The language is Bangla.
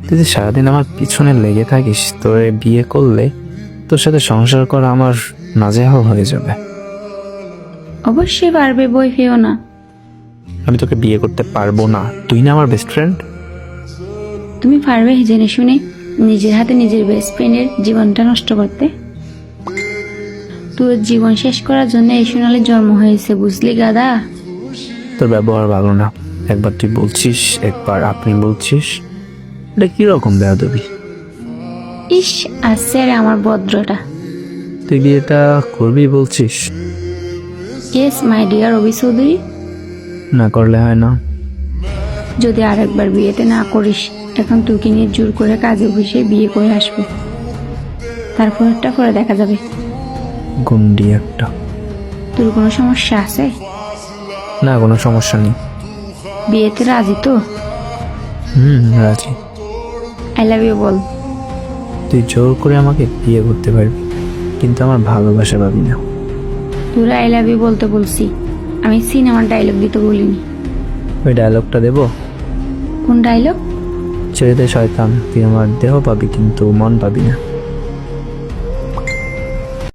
তুই যে সারাদিন আমার পিছনে লেগে থাকিস, তোরে বিয়ে করলে তোর সাথে সংসার করা আমার নাজেহাল হয়ে যাবে। অবশ্যই পারবে, বই পেও না। আমি তোকে বিয়ে করতে পারবো না, তুই না আমার বেস্ট ফ্রেন্ড। তুমি পারবে জেনে শুনে নিজের হাতে নিজের বেস্ট ফ্রেন্ডের জীবনটা নষ্ট করতে? তোর জীবন শেষ করার জন্য এই সোনালি জন্ম হয়েছে, বুঝলি গাদা? তোর ব্যবহার ভালো না, একবার তুই বলছিস একবার আপনি বলছিস, এটা কিরকম বেয়াদবি? ইস, আসছে রে আমার ভদ্রটা। তুই বিয়েটা করবি বলছিস? ইয়েস মাই ডিয়ার রবি চৌধুরী। না করলে হয় না। যদি আরেকবার বিয়েতে না করিস, এখন তোকে নিয়ে জোর করে কাজে অফিসে বিয়ে করে আসবো, তারপরটা করে দেখা যাবে। গুন্ডি একটা। তোর কোনো সমস্যা আছে? না, কোনো সমস্যা নেই। বিয়েতে রাজি তো? রাজি। আই লাভ ইউ বল। তুই জোর করে আমাকে বিয়ে করতে পারবি, কিন্তু আমার ভালোবাসা পাবি না। তোরা আই লাভ ইউ বলতে বলছি, আমি সিনেমার ডায়লগ দিতে বলিনি। ওই ডায়লগটা দেবো? কোন ডায়লগ? ছেড়ে দে শয়তান, তুই আমার দেহ পাবি কিন্তু মন পাবি না।